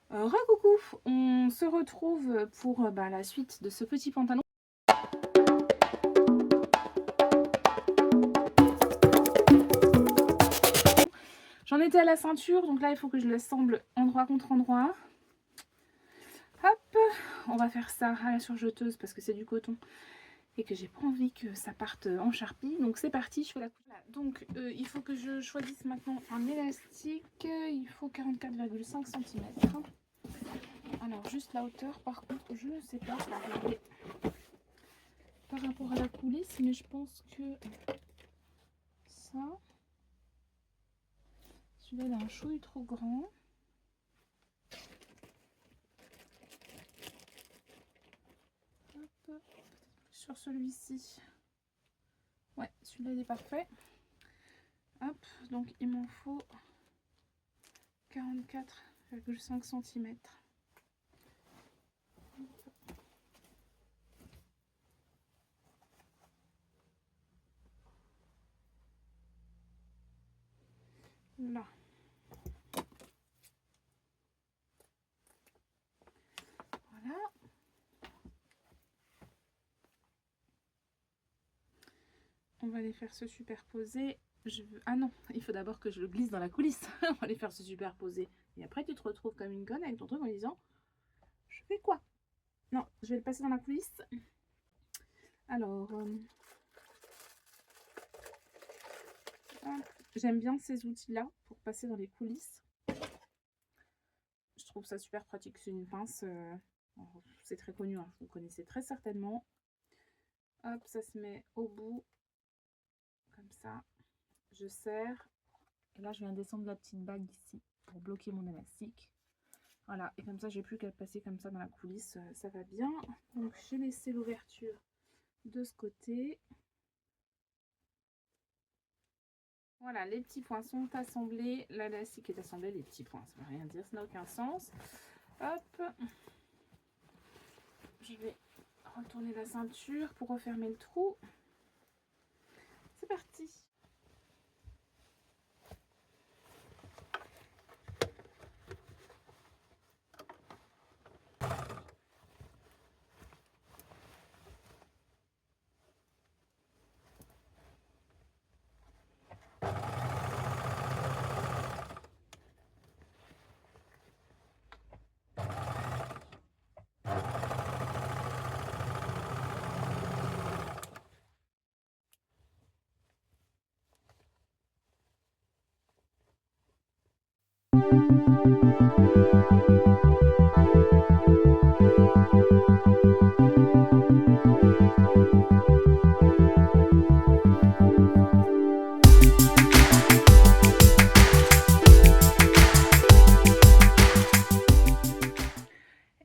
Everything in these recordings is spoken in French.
Recoucou, on se retrouve pour la suite de ce petit pantalon. J'en étais à la ceinture, donc là il faut que je l'assemble endroit contre endroit. Hop, on va faire ça à la surjeteuse parce que c'est du coton et que j'ai pas envie que ça parte en charpie. Donc c'est parti, je fais la coupe. Voilà, donc il faut que je choisisse maintenant un élastique. Il faut 44,5 cm. Alors juste la hauteur, par contre, je ne sais pas. Je vais regarder par rapport à la coulisse, mais je pense que ça, celui-là il a un chouille trop grand. Hop, sur celui-ci. Ouais, celui-là il est parfait. Hop, donc il m'en faut 44,5 cm. Là. Voilà. On va les faire se superposer. Ah non, il faut d'abord que je le glisse dans la coulisse. On va les faire se superposer. Et après, tu te retrouves comme une conne avec ton truc en disant je fais quoi? Non, je vais le passer dans la coulisse. Alors, j'aime bien ces outils-là pour passer dans les coulisses. Je trouve ça super pratique. C'est une pince, c'est très connu, hein, vous connaissez très certainement. Hop, ça se met au bout, comme ça. Je serre. Et là, je viens descendre la petite bague ici pour bloquer mon élastique. Voilà, et comme ça, j'ai plus qu'à passer comme ça dans la coulisse, ça va bien. Donc, j'ai laissé l'ouverture de ce côté. Voilà, les petits points sont assemblés. L'élastique est assemblé, les petits points, ça ne veut rien dire, ça n'a aucun sens. Hop, je vais retourner la ceinture pour refermer le trou. C'est parti.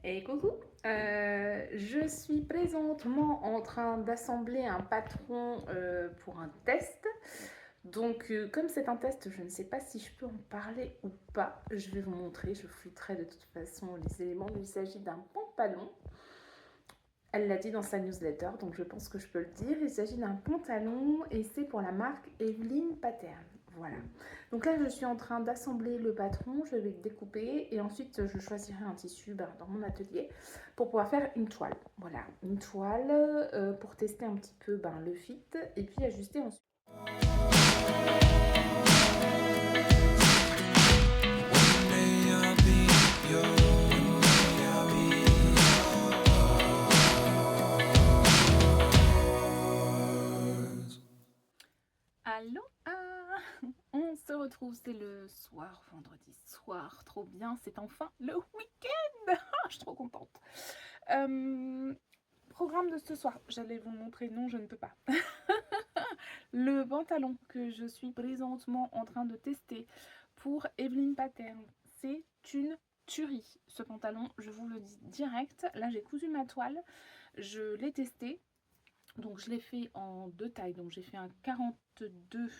Et coucou, je suis présentement en train d'assembler un patron pour un test. Donc comme c'est un test, je ne sais pas si je peux en parler ou pas. Je vais vous montrer, je flouterai de toute façon les éléments. Il s'agit d'un pantalon. Elle l'a dit dans sa newsletter, donc je pense que je peux le dire. Il s'agit d'un pantalon et c'est pour la marque Evelyn Pattern. Voilà. Donc là, je suis en train d'assembler le patron. Je vais le découper et ensuite, je choisirai un tissu dans mon atelier pour pouvoir faire une toile. Voilà, une toile pour tester un petit peu le fit et puis ajuster ensuite. Allô, on se retrouve, c'est le soir, vendredi soir, trop bien, c'est enfin le week-end. Je suis trop contente. Programme de ce soir, j'allais vous montrer, non je ne peux pas. Le pantalon que je suis présentement en train de tester pour Evelyn Pattern, c'est une tuerie. Ce pantalon, je vous le dis direct, là j'ai cousu ma toile, je l'ai testé. Donc je l'ai fait en deux tailles, donc j'ai fait un 42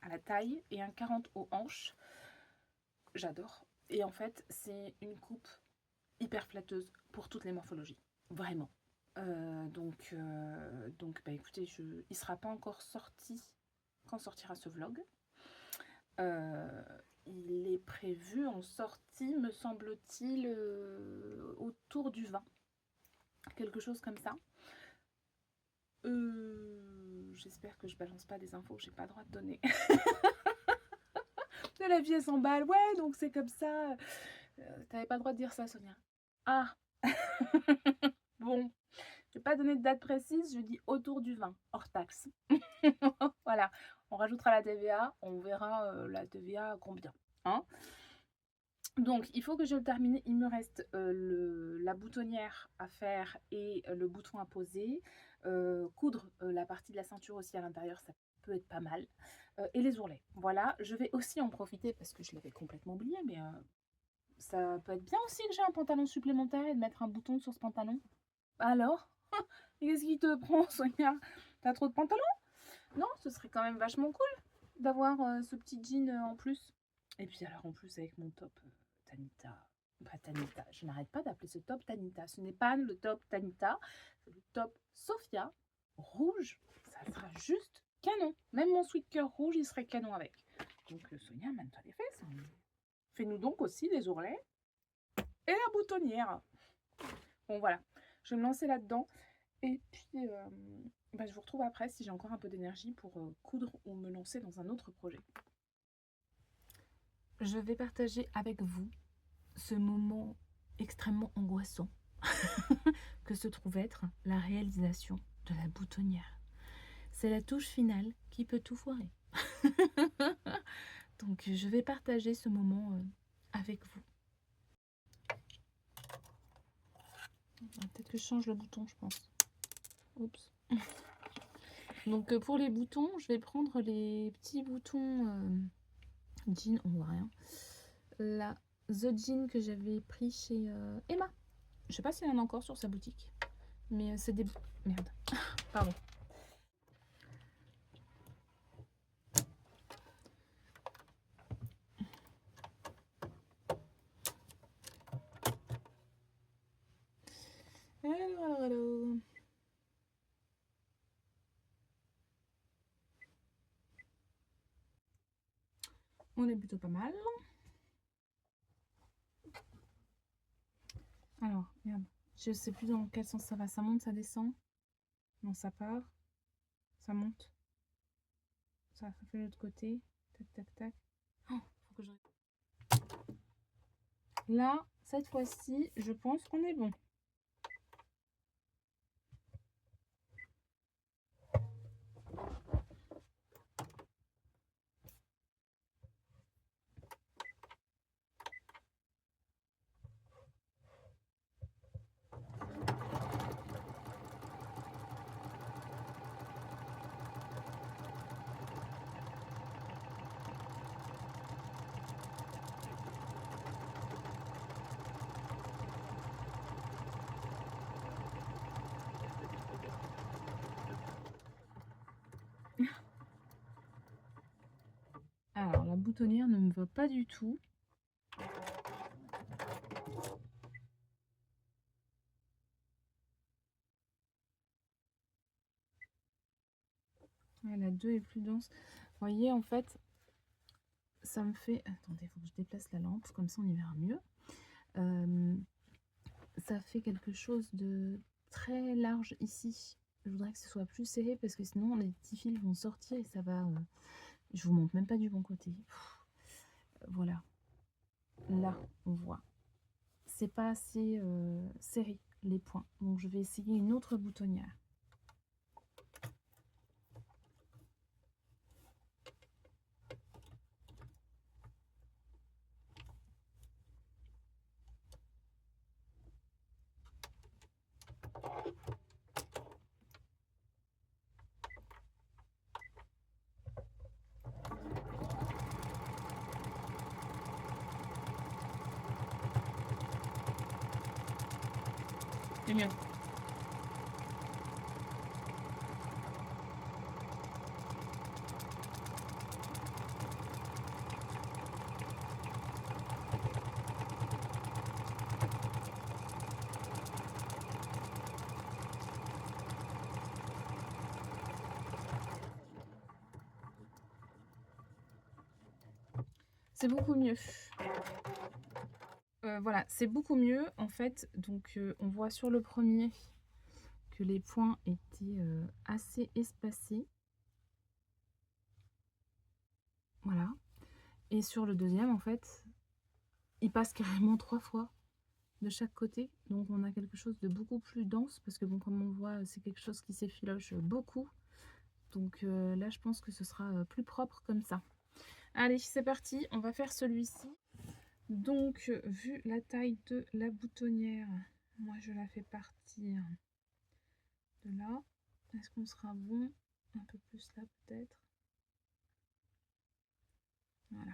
à la taille et un 40 aux hanches. J'adore. Et en fait, c'est une coupe hyper flatteuse pour toutes les morphologies. Vraiment. Donc écoutez, il ne sera pas encore sorti quand sortira ce vlog. il est prévu en sortie, me semble-t-il, autour du 20. Quelque chose comme ça. J'espère que je balance pas des infos que j'ai pas le droit de donner. De la vie, elle s'emballe. Ouais, donc c'est comme ça. T'avais pas le droit de dire ça, Sonia. Ah. Bon, je vais pas donner de date précise, je dis autour du 20, hors taxe. Voilà, on rajoutera la TVA, on verra la TVA à combien. Hein. Donc, il faut que je le termine. Il me reste la boutonnière à faire et le bouton à poser. Coudre la partie de la ceinture aussi à l'intérieur, ça peut être pas mal. Et les ourlets. Voilà, je vais aussi en profiter parce que je l'avais complètement oublié, mais ça peut être bien aussi que j'ai un pantalon supplémentaire et de mettre un bouton sur ce pantalon. Alors, qu'est-ce qui te prend, Sonia? T'as trop de pantalons? Non, ce serait quand même vachement cool d'avoir ce petit jean en plus. Et puis alors en plus avec mon top Tanita. Pas Tanita, je n'arrête pas d'appeler ce top Tanita. Ce n'est pas le top Tanita, c'est le top Sophia rouge. Ça sera juste canon. Même mon sweat cœur rouge, il serait canon avec. Donc Sonia, mène-toi les fesses. Hein. Fais-nous donc aussi les ourlets et la boutonnière. Bon voilà, je vais me lancer là-dedans. Et puis, je vous retrouve après si j'ai encore un peu d'énergie pour coudre ou me lancer dans un autre projet. Je vais partager avec vous ce moment extrêmement angoissant que se trouve être la réalisation de la boutonnière. C'est la touche finale qui peut tout foirer. Donc, je vais partager ce moment avec vous. Peut-être que je change le bouton, je pense. Oups. Donc pour les boutons, je vais prendre les petits boutons jean, on voit rien. La The Jean que j'avais pris chez Emma. Je sais pas si elle en a encore sur sa boutique. Mais c'est des... Merde. Pardon. Hello. On est plutôt pas mal. Alors, merde. Je sais plus dans quel sens ça va. Ça monte, ça descend. Non, ça part. Ça monte. Ça fait l'autre côté. Tac, tac, tac. Oh, faut que je... Là, cette fois-ci, je pense qu'on est bon. Alors, la boutonnière ne me va pas du tout. Ouais, la 2 est plus dense. Vous voyez, en fait, ça me fait... Attendez, il faut que je déplace la lampe, comme ça on y verra mieux. Ça fait quelque chose de très large ici. Je voudrais que ce soit plus serré parce que sinon les petits fils vont sortir et ça va... Je vous montre même pas du bon côté. Voilà. Là, on voit. C'est pas assez serré, les points. Donc je vais essayer une autre boutonnière. C'est mieux. C'est beaucoup mieux. Voilà, c'est beaucoup mieux en fait. Donc on voit sur le premier que les points étaient assez espacés. Voilà. Et sur le deuxième, en fait, il passe carrément 3 fois de chaque côté. Donc on a quelque chose de beaucoup plus dense parce que bon, comme on voit, c'est quelque chose qui s'effiloche beaucoup. Donc là, je pense que ce sera plus propre comme ça. Allez, c'est parti, on va faire celui-ci. Donc, vu la taille de la boutonnière, moi je la fais partir de là. Est-ce qu'on sera bon? Un peu plus là peut-être. Voilà,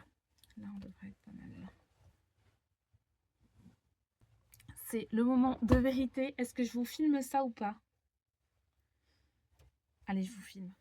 là on devrait être pas mal. C'est le moment de vérité. Est-ce que je vous filme ça ou pas? Allez, je vous filme.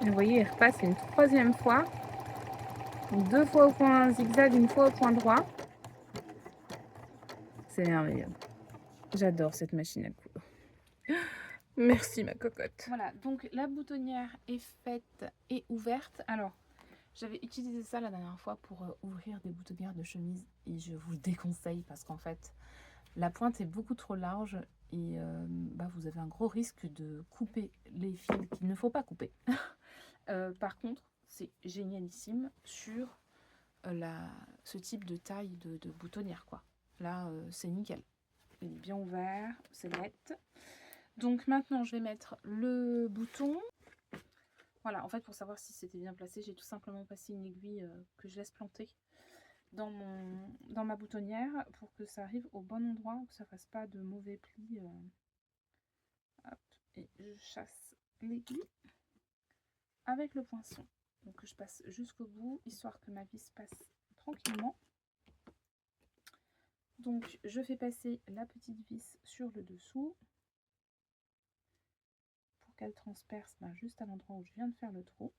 Et vous voyez, il repasse une troisième fois. Donc 2 fois au point zigzag, 1 fois au point droit. C'est merveilleux. J'adore cette machine à coudre. Merci ma cocotte. Voilà, donc la boutonnière est faite et ouverte. Alors, j'avais utilisé ça la dernière fois pour ouvrir des boutonnières de chemise et je vous le déconseille parce qu'en fait, la pointe est beaucoup trop large et vous avez un gros risque de couper les fils qu'il ne faut pas couper. Par contre, c'est génialissime sur ce type de taille de boutonnière, quoi. Là, c'est nickel. Il est bien ouvert, c'est net. Donc maintenant, je vais mettre le bouton. Voilà, en fait, pour savoir si c'était bien placé, j'ai tout simplement passé une aiguille que je laisse planter dans ma boutonnière pour que ça arrive au bon endroit, que ça fasse pas de mauvais plis. Hop, et je chasse l'aiguille avec le poinçon. Donc je passe jusqu'au bout, histoire que ma vis passe tranquillement. Donc je fais passer la petite vis sur le dessous pour qu'elle transperce juste à l'endroit où je viens de faire le trou.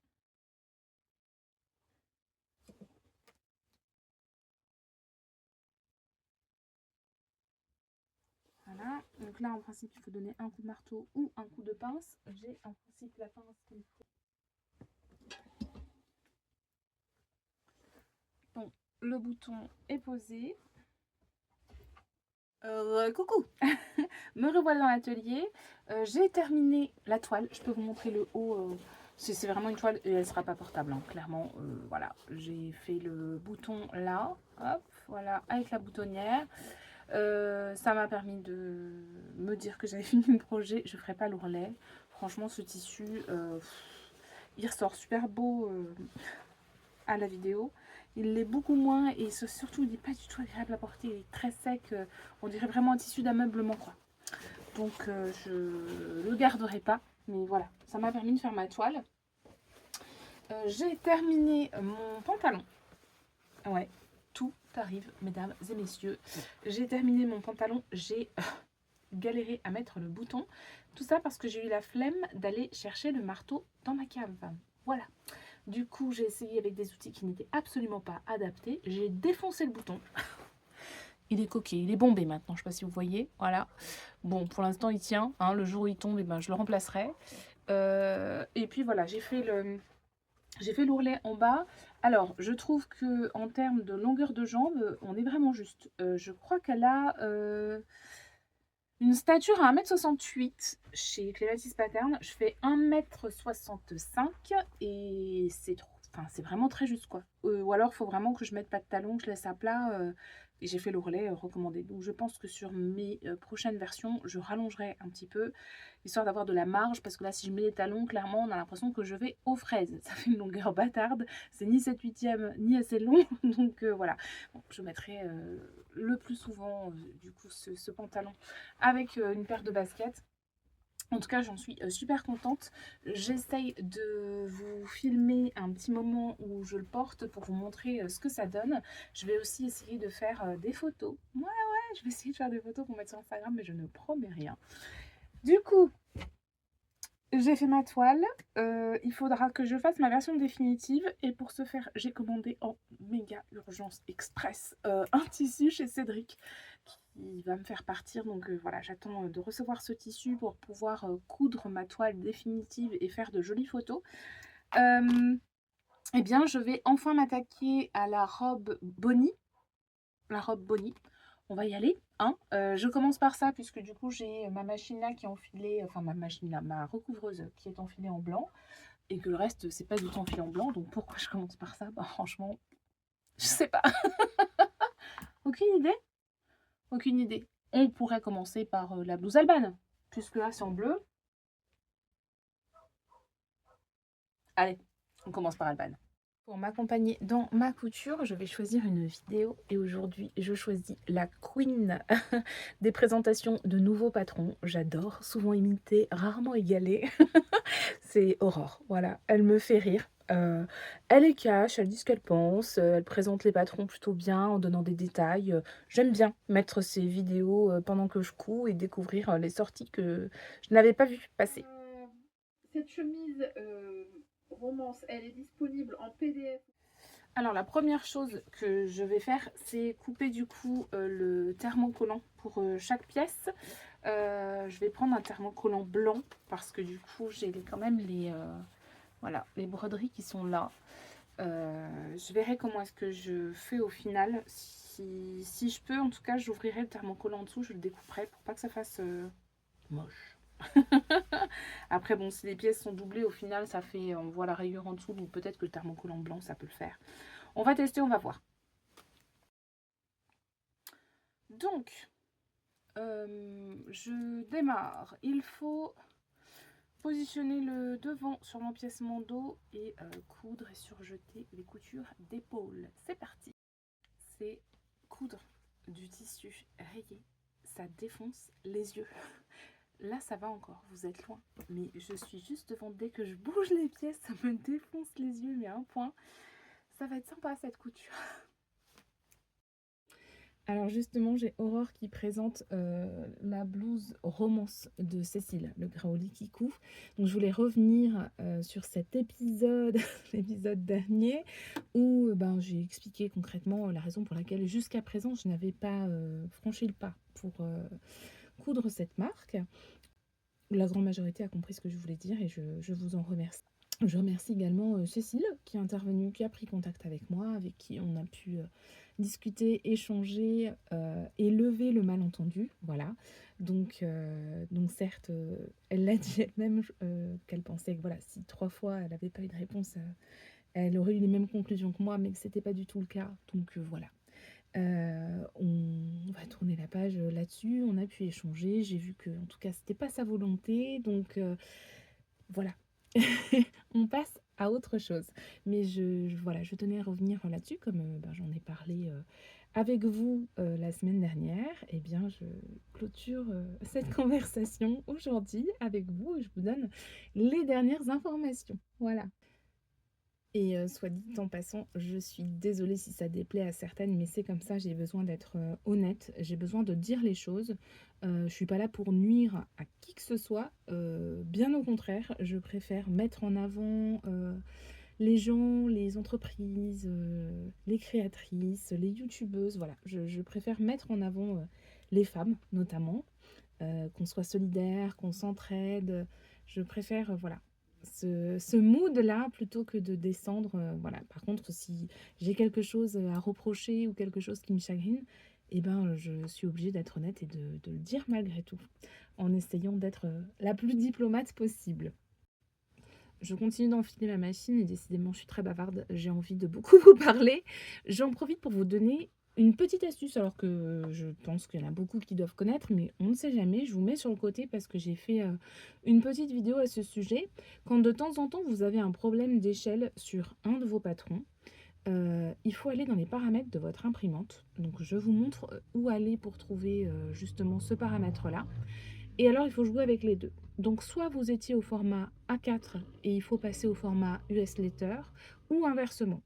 Voilà, donc là en principe il faut donner un coup de marteau ou un coup de pince. J'ai en principe la pince qu'il faut. Bon, le bouton est posé. Coucou. Me revoilà dans l'atelier. J'ai terminé la toile. Je peux vous montrer le haut. C'est vraiment une toile et elle sera pas portable, hein, clairement. Voilà, j'ai fait le bouton là. Hop, voilà, avec la boutonnière. Ça m'a permis de me dire que j'avais fini le projet. Je ferai pas l'ourlet. Franchement, ce tissu, il ressort super beau à la vidéo. Il l'est beaucoup moins et surtout il n'est pas du tout agréable à porter, il est très sec, on dirait vraiment un tissu d'ameublement, quoi. Donc je le garderai pas, mais voilà, ça m'a permis de faire ma toile. J'ai terminé mon pantalon. Ouais, tout arrive, mesdames et messieurs. J'ai terminé mon pantalon, j'ai galéré à mettre le bouton. Tout ça parce que j'ai eu la flemme d'aller chercher le marteau dans ma cave. Voilà. Du coup, j'ai essayé avec des outils qui n'étaient absolument pas adaptés. J'ai défoncé le bouton. Il est coquet, il est bombé maintenant, je ne sais pas si vous voyez. Voilà. Bon, pour l'instant, il tient. Hein, le jour où il tombe, je le remplacerai. Et puis voilà, j'ai fait l'ourlet en bas. Alors, je trouve que en termes de longueur de jambe, on est vraiment juste. Je crois qu'elle a une stature à 1m68 chez Clématis Pattern. Je fais 1m65 et c'est trop. enfin, c'est vraiment très juste, quoi. Ou alors, il faut vraiment que je mette pas de talons, que je laisse à plat. Et j'ai fait l'ourlet recommandé. Donc, je pense que sur mes prochaines versions, je rallongerai un petit peu, histoire d'avoir de la marge. Parce que là, si je mets des talons, clairement, on a l'impression que je vais aux fraises. Ça fait une longueur bâtarde. C'est ni 7/8e, ni assez long. Donc, voilà. Bon, je mettrai le plus souvent, du coup, ce pantalon avec une paire de baskets. En tout cas, j'en suis super contente. J'essaye de vous filmer un petit moment où je le porte pour vous montrer ce que ça donne. Je vais aussi essayer de faire des photos. Ouais, ouais, je vais essayer de faire des photos pour mettre sur Instagram, mais je ne promets rien. Du coup, j'ai fait ma toile. Il faudra que je fasse ma version définitive. Et pour ce faire, j'ai commandé en méga urgence express un tissu chez Cédric qui va me faire partir. Donc voilà, j'attends de recevoir ce tissu pour pouvoir coudre ma toile définitive et faire de jolies photos. Eh bien, je vais enfin m'attaquer à la robe Bonnie. La robe Bonnie. On va y aller, hein. Je commence par ça puisque du coup j'ai ma machine là qui est enfilée, enfin ma machine là, ma recouvreuse qui est enfilée en blanc et que le reste c'est pas du tout enfilé en blanc. Donc pourquoi je commence par ça? Bah franchement, je sais pas. Aucune idée. Aucune idée. On pourrait commencer par la blouse Alban, puisque là c'est en bleu. Allez, on commence par Alban. Pour m'accompagner dans ma couture, je vais choisir une vidéo et aujourd'hui je choisis la queen des présentations de nouveaux patrons. J'adore, souvent imiter, rarement égalé. C'est Aurore, voilà, elle me fait rire. Elle est cash, elle dit ce qu'elle pense, elle présente les patrons plutôt bien en donnant des détails. J'aime bien mettre ces vidéos pendant que je couds et découvrir les sorties que je n'avais pas vues passer. Cette chemise romance, elle est disponible en PDF. Alors la première chose que je vais faire, c'est couper du coup le thermocollant pour chaque pièce. Je vais prendre un thermocollant blanc parce que du coup j'ai quand même voilà, les broderies qui sont là. Je verrai comment est-ce que je fais au final. Si je peux, en tout cas, j'ouvrirai le thermocollant en dessous, je le découperai pour pas que ça fasse moche. Après, bon, si les pièces sont doublées, au final, ça fait, on voit la rayure en dessous, donc peut-être que le thermocollant blanc, ça peut le faire. On va tester, on va voir. Donc, je démarre. Il faut positionner le devant sur l'empiècement dos et coudre et surjeter les coutures d'épaule. C'est parti. C'est coudre du tissu rayé. Ça défonce les yeux. Là, ça va encore, vous êtes loin. Mais je suis juste devant, dès que je bouge les pièces, ça me défonce les yeux, mais à un point. Ça va être sympa cette couture. Alors justement, j'ai Aurore qui présente la blouse romance de Cécile, le Graoli qui couvre. Donc je voulais revenir sur cet épisode, l'épisode dernier, où ben, j'ai expliqué concrètement la raison pour laquelle jusqu'à présent je n'avais pas franchi le pas pour coudre cette marque. La grande majorité a compris ce que je voulais dire et je vous en remercie. Je remercie également Cécile qui est intervenue, qui a pris contact avec moi, avec qui on a pu discuter, échanger et lever le malentendu. Voilà. Donc certes, elle l'a dit elle-même qu'elle pensait que voilà, si 3 fois elle n'avait pas eu de réponse, elle aurait eu les mêmes conclusions que moi, mais que c'était pas du tout le cas. Donc voilà. On va tourner la page là-dessus. On a pu échanger. J'ai vu que en tout cas c'était pas sa volonté. Donc voilà. On passe à autre chose. Mais voilà, je tenais à revenir là-dessus, comme ben, j'en ai parlé avec vous la semaine dernière. Eh bien, je clôture cette conversation aujourd'hui avec vous et je vous donne les dernières informations. Voilà. Et soit dit en passant, je suis désolée si ça déplaît à certaines, mais c'est comme ça, j'ai besoin d'être honnête, j'ai besoin de dire les choses. Je suis pas là pour nuire à qui que ce soit, bien au contraire, je préfère mettre en avant les gens, les entreprises, les créatrices, les youtubeuses, voilà. Je préfère mettre en avant les femmes notamment, qu'on soit solidaire, qu'on s'entraide. Je préfère, voilà, ce mood-là plutôt que de descendre. Voilà. Par contre, si j'ai quelque chose à reprocher ou quelque chose qui me chagrine, eh ben, je suis obligée d'être honnête et de le dire malgré tout, en essayant d'être la plus diplomate possible. je continue d'enfiler ma machine et décidément, je suis très bavarde, j'ai envie de beaucoup vous parler. J'en profite pour vous donner une petite astuce, alors que je pense qu'il y en a beaucoup qui doivent connaître, mais on ne sait jamais. Je vous mets sur le côté parce que j'ai fait une petite vidéo à ce sujet. Quand de temps en temps, vous avez un problème d'échelle sur un de vos patrons, il faut aller dans les paramètres de votre imprimante. Donc je vous montre où aller pour trouver justement ce paramètre-là. Et alors, il faut jouer avec les deux. Donc, soit vous étiez au format A4 et il faut passer au format US Letter, ou inversement.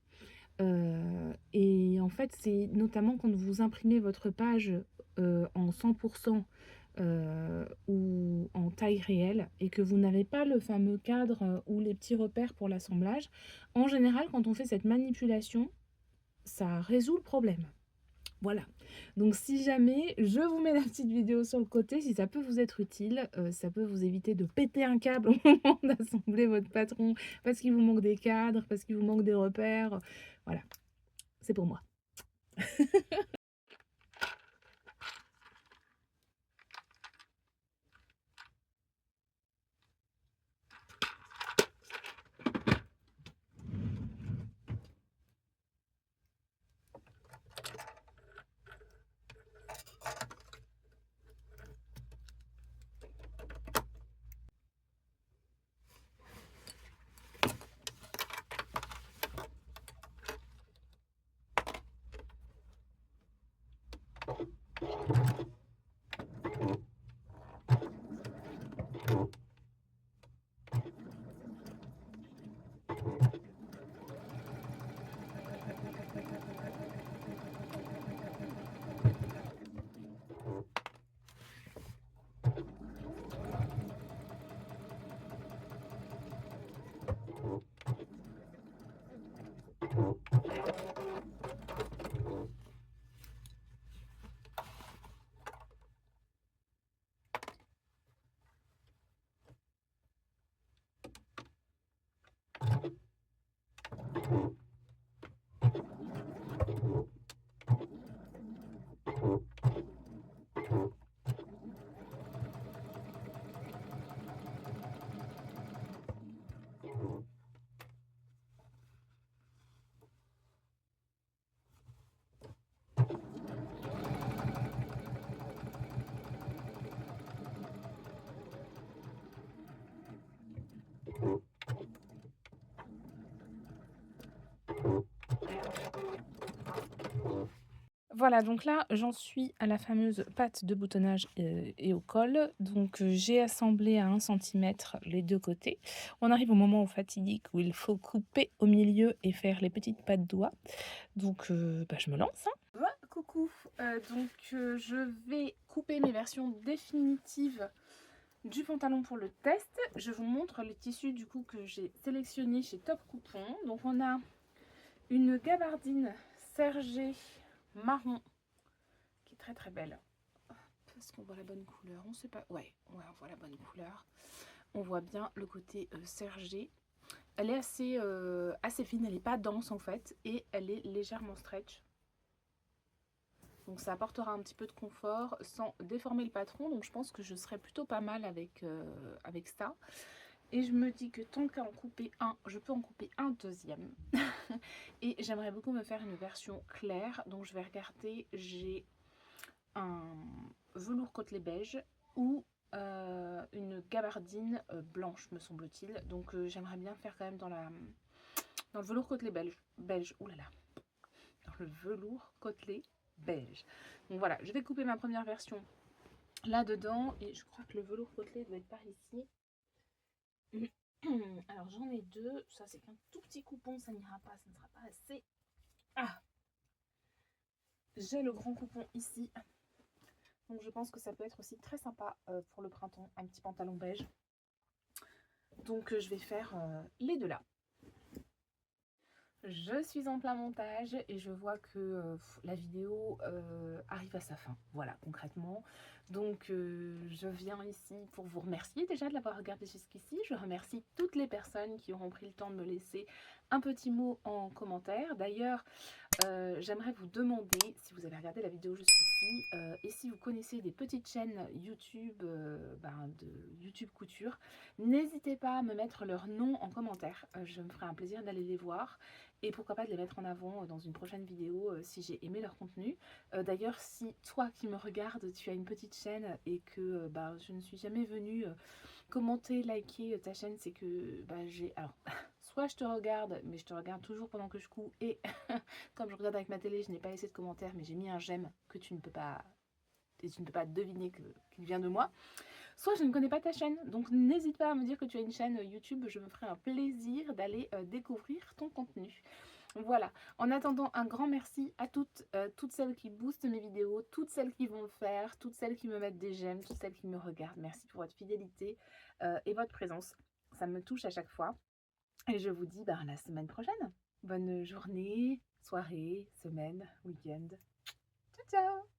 Et en fait, c'est notamment quand vous imprimez votre page en 100% ou en taille réelle et que vous n'avez pas le fameux cadre ou les petits repères pour l'assemblage. En général, quand on fait cette manipulation, ça résout le problème. Voilà. Donc si jamais, je vous mets la petite vidéo sur le côté, si ça peut vous être utile, ça peut vous éviter de péter un câble au moment d'assembler votre patron, parce qu'il vous manque des cadres, parce qu'il vous manque des repères. Voilà, c'est pour moi. Voilà, donc là, j'en suis à la fameuse patte de boutonnage et au col. Donc, j'ai assemblé à 1 centimètre les deux côtés. On arrive au moment fatidique où il faut couper au milieu et faire les petites pattes doigts. Donc, bah, je me lance, hein. Coucou, je vais couper mes versions définitives du pantalon pour le test. Je vous montre les tissus du coup que j'ai sélectionnés chez Top Coupon. Donc, on a une gabardine sergée marron qui est très très belle. Est-ce qu'on voit la bonne couleur? On sait pas. Ouais, on voit la bonne couleur. On voit bien le côté sergé. Elle est assez fine, elle n'est pas dense en fait, et elle est légèrement stretch. Donc ça apportera un petit peu de confort sans déformer le patron. Donc je pense que je serai plutôt pas mal avec ça. Et je me dis que tant qu'à en couper un, je peux en couper un deuxième. Et j'aimerais beaucoup me faire une version claire. Donc je vais regarder, j'ai un velours côtelé beige ou une gabardine blanche, me semble-t-il. Donc j'aimerais bien faire quand même dans le velours côtelé beige. Ouh là là. Dans le velours côtelé beige. Donc voilà, je vais couper ma première version là-dedans. Et je crois que le velours côtelé doit être par ici. Alors j'en ai deux. Ça c'est qu'un tout petit coupon, ça n'ira pas, ça ne sera pas assez. Ah, j'ai le grand coupon ici. Donc je pense que ça peut être aussi très sympa pour le printemps, un petit pantalon beige. Donc je vais faire les deux là. Je suis en plein montage et je vois que la vidéo arrive à sa fin. Voilà, concrètement. Donc, je viens ici pour vous remercier déjà de l'avoir regardé jusqu'ici. Je remercie toutes les personnes qui auront pris le temps de me laisser un petit mot en commentaire. D'ailleurs, j'aimerais vous demander si vous avez regardé la vidéo jusqu'ici et si vous connaissez des petites chaînes YouTube, de YouTube Couture, n'hésitez pas à me mettre leur nom en commentaire. Je me ferai un plaisir d'aller les voir et pourquoi pas de les mettre en avant dans une prochaine vidéo si j'ai aimé leur contenu. D'ailleurs, si toi qui me regardes, tu as une petite chaîne et que je ne suis jamais venue commenter, liker ta chaîne, c'est que j'ai... Alors, soit je te regarde, mais je te regarde toujours pendant que je couds et comme je regarde avec ma télé, je n'ai pas laissé de commentaire, mais j'ai mis un j'aime que tu ne peux pas... Et tu ne peux pas deviner qu'il vient de moi. Soit je ne connais pas ta chaîne, donc n'hésite pas à me dire que tu as une chaîne YouTube, je me ferai un plaisir d'aller découvrir ton contenu. Voilà, en attendant, un grand merci à toutes celles qui boostent mes vidéos, toutes celles qui vont le faire, toutes celles qui me mettent des j'aime, toutes celles qui me regardent. Merci pour votre fidélité et votre présence. Ça me touche à chaque fois. Et je vous dis à la semaine prochaine. Bonne journée, soirée, semaine, week-end. Ciao, ciao!